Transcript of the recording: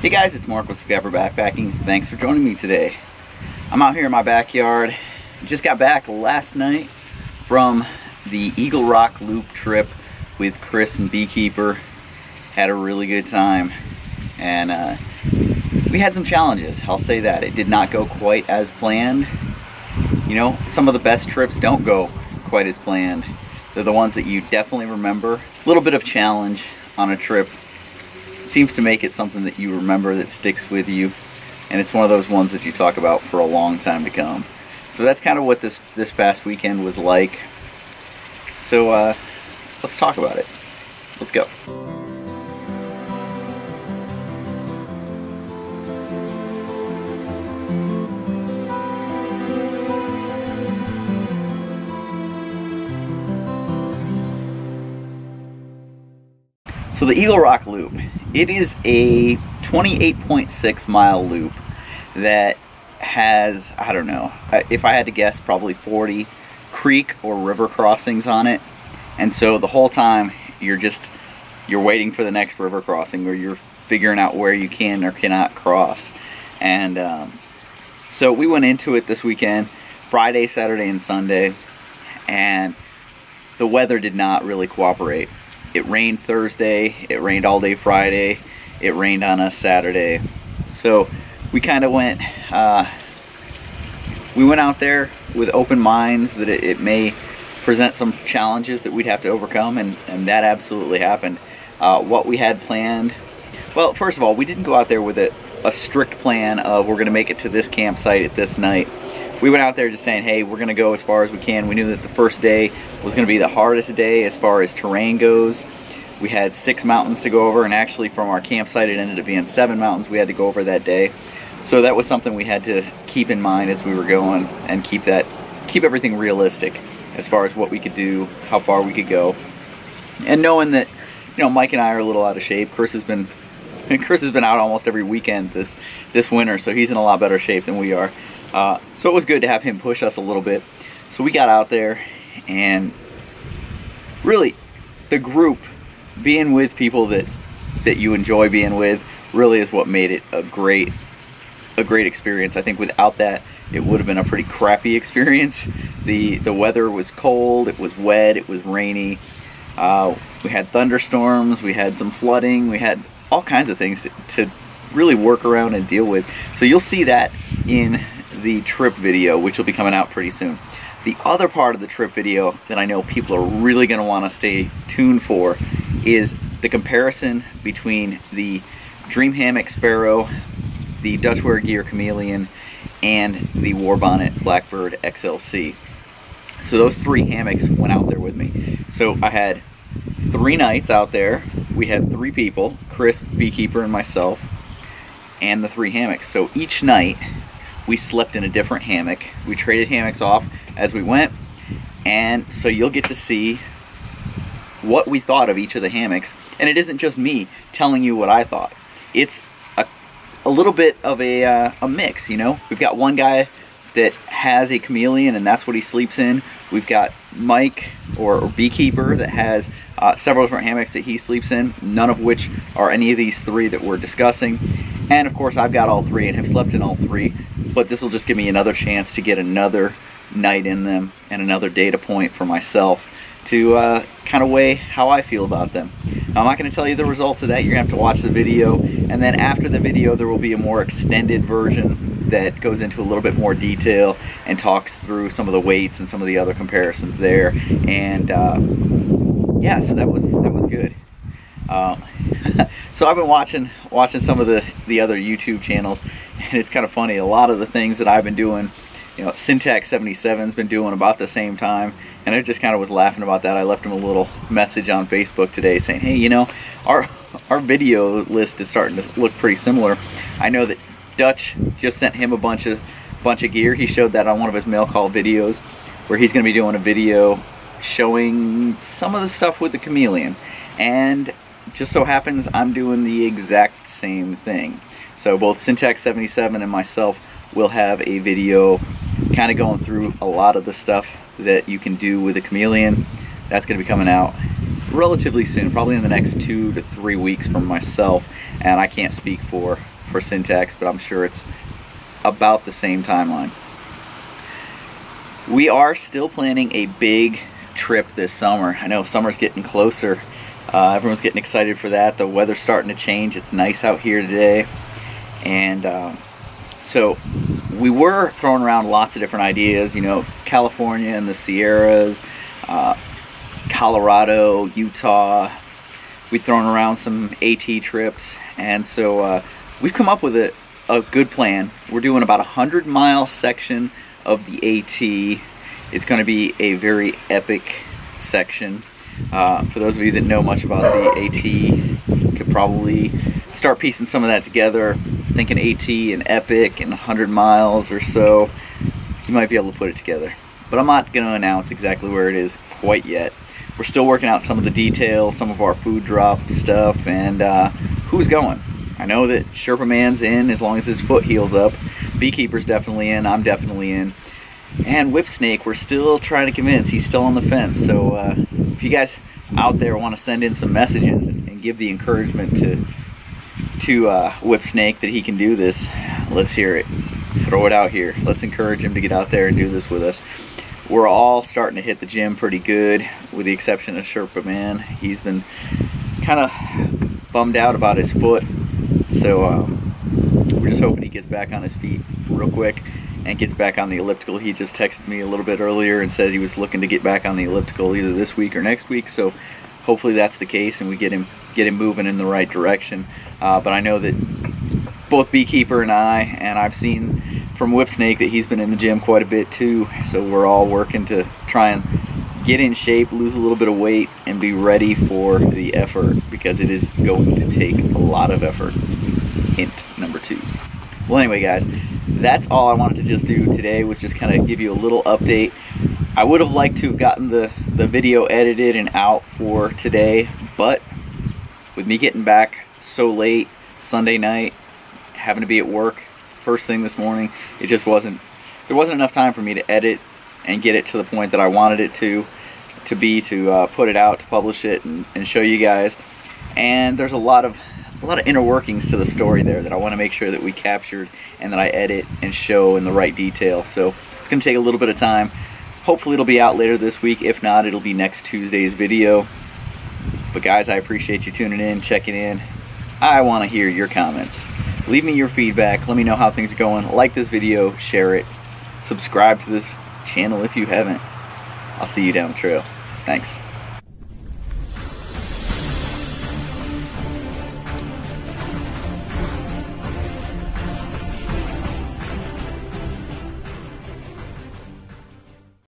Hey guys, it's Mark with Spiguyver Backpacking. Thanks for joining me today. I'm out here in my backyard. Just got back last night from the Eagle Rock Loop trip with Chris and Beekeeper. Had a really good time, and we had some challenges, I'll say that. It did not go quite as planned. You know, some of the best trips don't go quite as planned. They're the ones that you definitely remember. A little bit of challenge on a trip seems to make it something that you remember, that sticks with you, and it's one of those ones that you talk about for a long time to come. So that's kind of what this past weekend was like. So let's talk about it. Let's go. So the Eagle Rock Loop, it is a 28.6 mile loop that has, I don't know, if I had to guess, probably 40 creek or river crossings on it. And so the whole time you're waiting for the next river crossing, or you're figuring out where you can or cannot cross. And so we went into it this weekend, Friday, Saturday, and Sunday, and the weather did not really cooperate. It rained Thursday, it rained all day Friday, it rained on us Saturday. So we kind of went out there with open minds that it may present some challenges that we'd have to overcome, and that absolutely happened. What we had planned, well, first of all, we didn't go out there with a strict plan of we're going to make it to this campsite at this night. We went out there just saying, hey, we're going to go as far as we can. We knew that the first day was going to be the hardest day as far as terrain goes. We had 6 mountains to go over, and actually from our campsite it ended up being 7 mountains we had to go over that day. So that was something we had to keep in mind as we were going, and keep everything realistic as far as what we could do, how far we could go. And knowing that, you know, Mike and I are a little out of shape. Chris has been out almost every weekend this winter, so he's in a lot better shape than we are. So it was good to have him push us a little bit. So we got out there, and really the group, being with people that you enjoy being with, really is what made it a great experience. I think without that, it would have been a pretty crappy experience. The weather was cold, it was wet, it was rainy. We had thunderstorms, we had some flooding, we had all kinds of things to really work around and deal with. So you'll see that in the trip video, which will be coming out pretty soon. The other part of the trip video that I know people are really going to want to stay tuned for is the comparison between the Dream Hammock Sparrow, the Dutch Wear Gear Chameleon, and the Warbonnet Blackbird XLC. So those 3 hammocks went out there with me. So I had 3 nights out there. We had 3 people, Chris, Beekeeper, and myself, and the 3 hammocks. So each night we slept in a different hammock. We traded hammocks off as we went, and so you'll get to see what we thought of each of the hammocks. And it isn't just me telling you what I thought. It's a little bit of a mix, you know. We've got one guy that has a chameleon, and that's what he sleeps in. We've got Mike or Beekeeper that has several different hammocks that he sleeps in, none of which are any of these 3 that we're discussing. And of course I've got all 3 and have slept in all 3, but this will just give me another chance to get another night in them and another data point for myself to kind of weigh how I feel about them. Now, I'm not going to tell you the results of that. You're going to have to watch the video, and then after the video there will be a more extended version that goes into a little bit more detail and talks through some of the weights and some of the other comparisons there. And yeah, so that was good. So I've been watching some of the other YouTube channels, and it's kind of funny. A lot of the things that I've been doing, you know, Syntax 77's been doing about the same time, and I just kind of was laughing about that. I left him a little message on Facebook today saying, hey, you know, our video list is starting to look pretty similar. I know that Dutch just sent him a bunch of gear. He showed that on one of his mail call videos, where he's going to be doing a video showing some of the stuff with the chameleon. And just so happens I'm doing the exact same thing. So both Syntax 77 and myself will have a video kind of going through a lot of the stuff that you can do with a chameleon. That's going to be coming out relatively soon, probably in the next 2 to 3 weeks from myself, and I can't speak for Syntax, but I'm sure it's about the same timeline. We are still planning a big trip this summer. I know summer's getting closer. Everyone's getting excited for that. The weather's starting to change. It's nice out here today. And so we were throwing around lots of different ideas, you know, California and the Sierras, Colorado, Utah. We've thrown around some AT trips, and so we've come up with a good plan. We're doing about a 100-mile section of the AT. It's going to be a very epic section. For those of you that know much about the AT, you could probably start piecing some of that together, thinking AT and epic and 100 miles or so. You might be able to put it together. But I'm not going to announce exactly where it is quite yet. We're still working out some of the details, some of our food drop stuff, and who's going. I know that Sherpa Man's in as long as his foot heals up. Beekeeper's definitely in, I'm definitely in. And Whip Snake, we're still trying to convince. He's still on the fence. So if you guys out there want to send in some messages and give the encouragement to Whip Snake that he can do this, let's hear it. Throw it out here. Let's encourage him to get out there and do this with us. We're all starting to hit the gym pretty good, with the exception of Sherpa Man. He's been kind of bummed out about his foot. So we're just hoping he gets back on his feet real quick and gets back on the elliptical. He just texted me a little bit earlier and said he was looking to get back on the elliptical either this week or next week. So hopefully that's the case and we get him moving in the right direction. But I know that both Beekeeper and I've seen from Whip Snake that he's been in the gym quite a bit too. So we're all working to try and get in shape, lose a little bit of weight, and be ready for the effort, because it is going to take a lot of effort. Hint number 2. Well, anyway, guys, that's all I wanted to just do today, was just kind of give you a little update. I would have liked to have gotten the video edited and out for today, but with me getting back so late Sunday night, having to be at work first thing this morning, it just wasn't enough time for me to edit and get it to the point that I wanted it to put it out, to publish it and show you guys. And there's a lot of inner workings to the story there that I want to make sure that we captured and that I edit and show in the right detail. So it's going to take a little bit of time. Hopefully it'll be out later this week. If not, it'll be next Tuesday's video. But guys, I appreciate you tuning in, checking in. I want to hear your comments. Leave me your feedback. Let me know how things are going. Like this video, share it, subscribe to this channel if you haven't. I'll see you down the trail. Thanks.